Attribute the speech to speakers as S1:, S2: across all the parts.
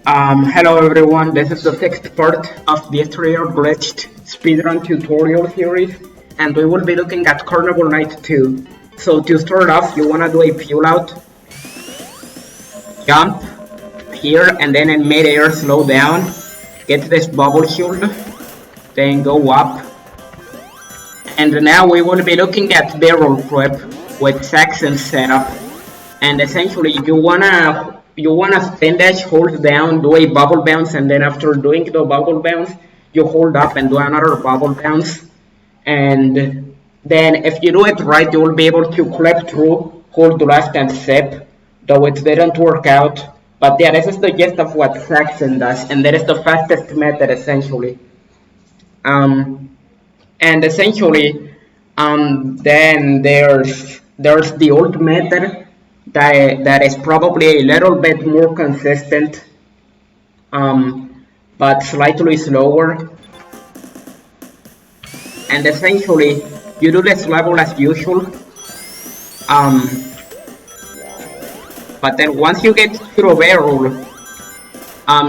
S1: Hello everyone, this is the sixth part of the Exterior Glitched Speedrun tutorial series, and we will be looking at Carnival Night 2. So to start off, you wanna do a peel out, jump here, and then in mid-air slow down, get this bubble shield, then go up. And now we will be looking at barrel prep with Saxon setup, and essentially you wanna spin dash, hold down, do a bubble bounce, and then after doing the bubble bounce, you hold up and do another bubble bounce. And then if you do it right, you will be able to clip through, hold left and sip, though it didn't work out. But yeah, this is the gist of what Saxon does, and that is the fastest method essentially. And essentially, then there's the old method that is probably a little bit more consistent, but slightly slower. And essentially, you do this level as usual. But then once you get to the barrel,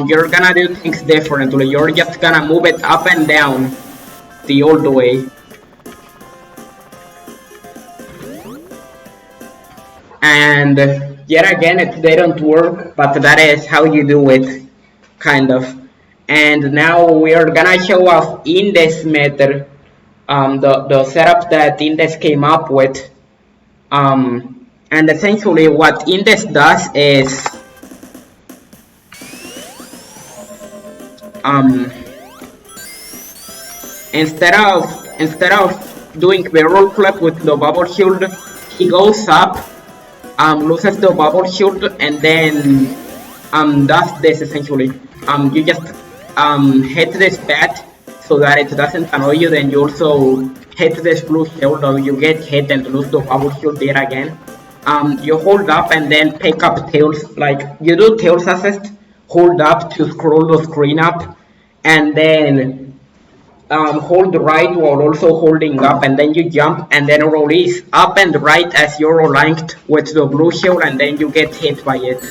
S1: you're gonna do things differently. You're just gonna move it up and down the old way. And yet again, it didn't work, but that is how you do it, kind of. And now we are gonna show off in this method, the setup that Indes came up with. And essentially what Indes does is, instead of doing barrel flip with the bubble shield, he goes up, loses the bubble shield, and then does this essentially. You just hit this bat so that it doesn't annoy you, then you also hit this blue shield, or you get hit and lose the bubble shield there again. You hold up and then pick up tails, like you do tails assist, hold up to scroll the screen up, and then hold right while also holding up, and then you jump and then release up and right as you're aligned with the blue shield, and then you get hit by it.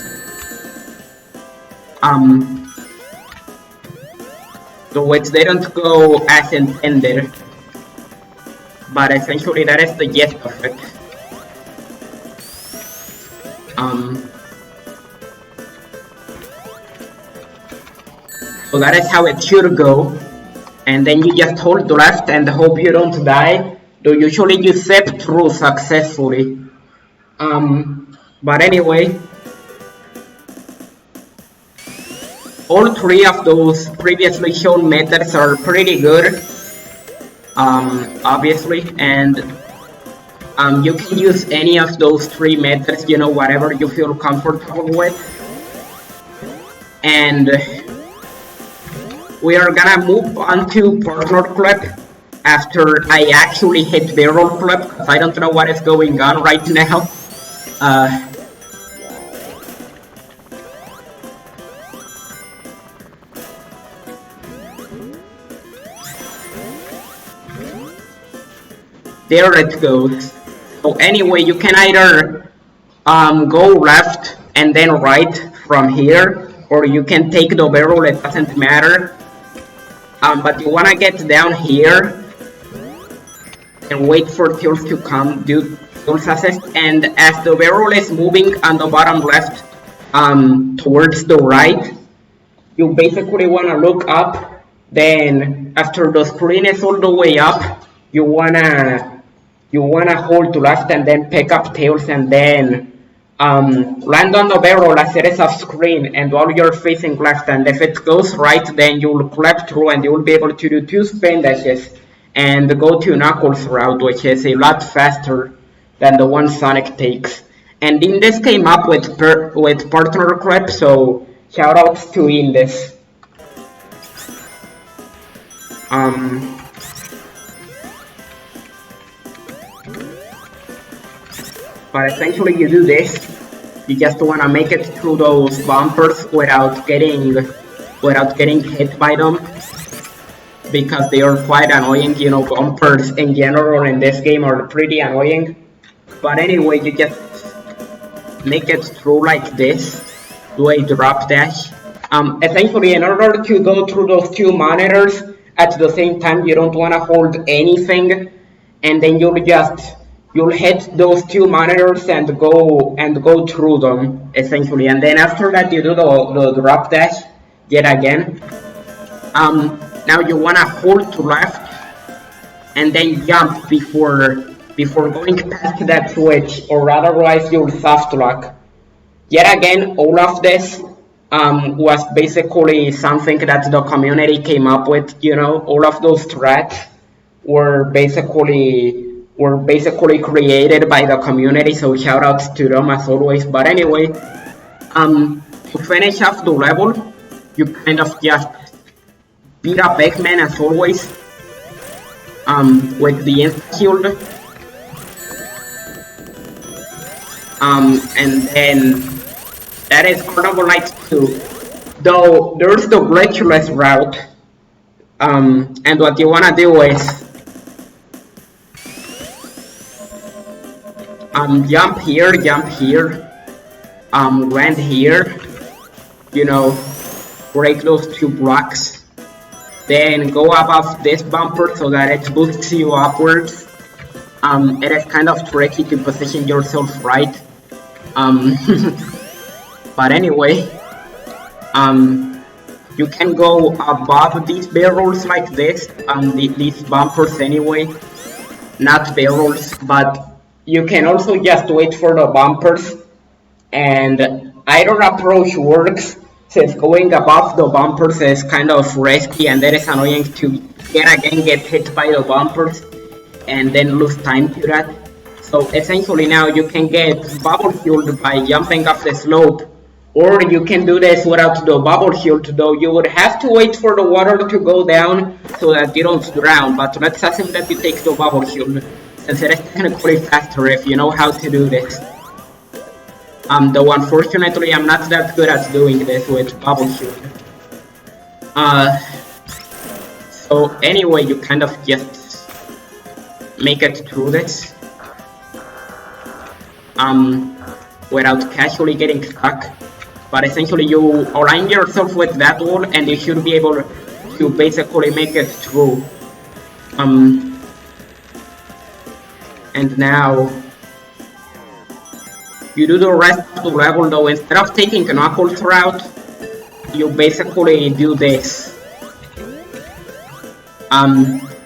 S1: So it didn't go as intended, but essentially that is the gist of it. So that is how it should go. And then you just hold left and hope you don't die, though usually you zip through successfully. But anyway, all three of those previously shown methods are pretty good, obviously, and you can use any of those three methods, you know, whatever you feel comfortable with. And we are gonna move on to partner clip after I actually hit barrel clip, because I don't know what is going on right now. There it goes. So anyway, you can either go left and then right from here, or you can take the barrel, it doesn't matter. But you wanna get down here and wait for tails to come, do tails assist, and as the barrel is moving on the bottom left towards the right, you basically wanna look up. Then after the screen is all the way up, you wanna hold to left and then pick up tails, and then land on the barrel as it is off screen and while you're facing left, and if it goes right, then you'll clap through and you'll be able to do 2 spin dashes and go to Knuckles route, which is a lot faster than the one Sonic takes. And Indes came up with partner clip, so shoutouts to Indes. But essentially you do this, you just wanna make it through those bumpers without getting hit by them, because they are quite annoying. You know, bumpers in general in this game are pretty annoying. But anyway, you just make it through like this, do a drop dash, Essentially, in order to go through those two monitors at the same time, you don't want to hold anything, and then you'll hit those two monitors and go through them essentially. And then after that, you do the drop dash yet again. Now you want to hold to left and then jump before going past that switch, or otherwise you'll soft lock. Yet again, all of this was basically something that the community came up with. You know, all of those threats were basically created by the community. So shout outs to them as always. But anyway, to finish off the level, you kind of just beat up Eggman as always. With the insta shield. And then that is Carnival Night 2. Though there's the glitchless route. And what you wanna do is jump here, land here, you know, break those two blocks. Then go above this bumper so that it boosts you upwards. It is kind of tricky to position yourself right. But anyway, you can go above these barrels like this, these bumpers anyway, not barrels, but you can also just wait for the bumpers, and either approach works. Since going above the bumpers is kind of risky and that is annoying to get hit by the bumpers and then lose time to that. So essentially now you can get bubble fueled by jumping off the slope, or you can do this without the bubble shield, though you would have to wait for the water to go down so that you don't drown. But let's assume that you take the bubble shield, since it is technically faster if you know how to do this. Though unfortunately I'm not that good at doing this with bubble shield. So anyway, you kind of just make it through this without casually getting stuck. But essentially you align yourself with that wall and you should be able to basically make it through. And now you do the rest of the level, though instead of taking a Knuckles route, you basically do this.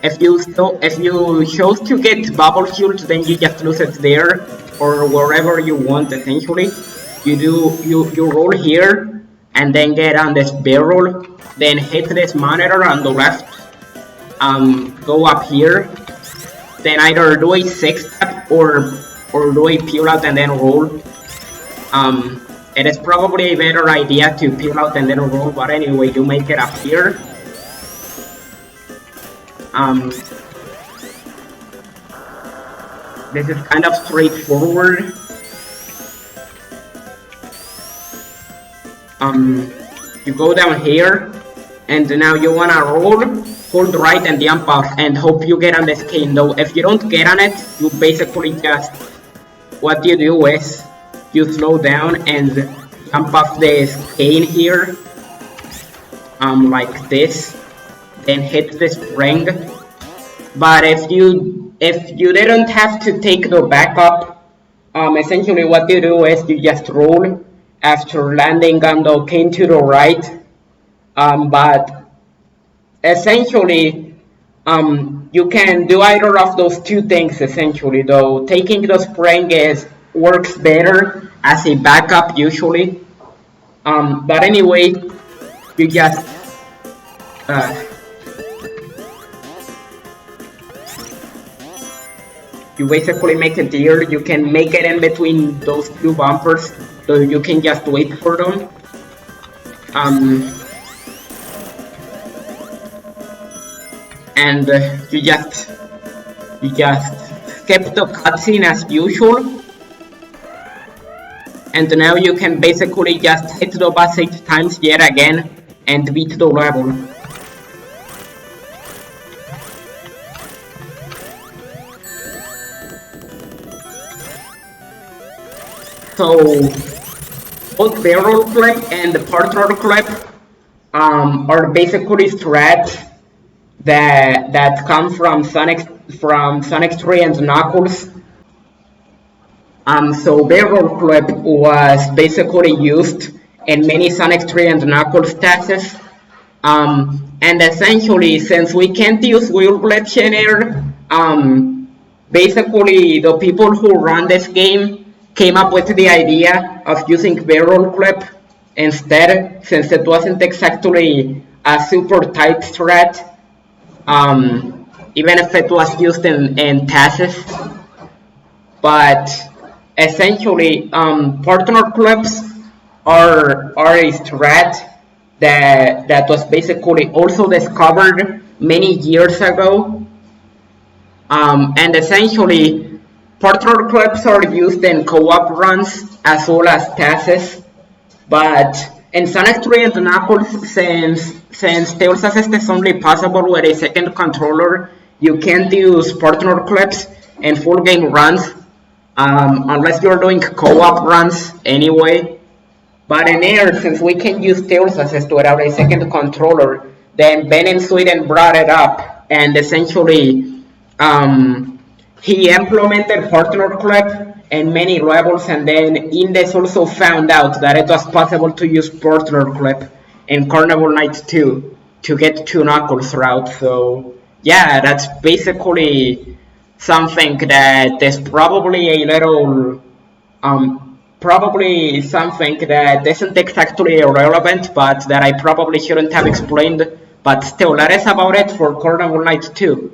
S1: If you chose to get bubble shield, then you just lose it there or wherever you want. Essentially, you roll here and then get on this barrel, then hit this monitor on the left. Go up here, then either do a 6-step or do a peel out and then roll. It is probably a better idea to peel out and then roll, but anyway, you make it up here. This is kind of straightforward. You go down here, and now you wanna roll, hold right and jump off, and hope you get on this cane. Though if you don't get on it, you basically just, what you do is you slow down and jump off this cane here, like this, then hit the spring. But if you didn't have to take the backup, essentially what you do is you just roll after landing on the cane to the right. But essentially you can do either of those two things essentially, though taking the spring works better as a backup usually. But anyway, you just you basically make it here. You can make it in between those two bumpers, so you can just wait for them. And you just skip the cutscene as usual, and now you can basically just hit the boss 8 times yet again and beat the level. So both barrel clip and the partner clip are basically threats that come from Sonic 3 and Knuckles. So barrel clip was basically used in many Sonic 3 and Knuckles stages. And essentially, since we can't use wheel glitch in here, basically the people who run this game came up with the idea of using barrel clip instead, since it wasn't exactly a super tight threat, even if it was used in passes. But essentially, partner clips are a threat that was basically also discovered many years ago. And essentially, partner clips are used in co-op runs as well as passes. But in Sonic 3 and Knuckles, since Tails Assist is only possible with a second controller, you can't use partner clips in full game runs, unless you're doing co-op runs anyway. But in Air, since we can use Tails Assist without a second controller, then Ben in Sweden brought it up, and essentially he implemented partner clip in many levels, and then Indes also found out that it was possible to use partner clip in Carnival Night 2 to get to Knuckles route. So yeah, that's basically something that is probably a little probably something that isn't exactly irrelevant, but that I probably shouldn't have explained. But still, that is about it for Carnival Night 2.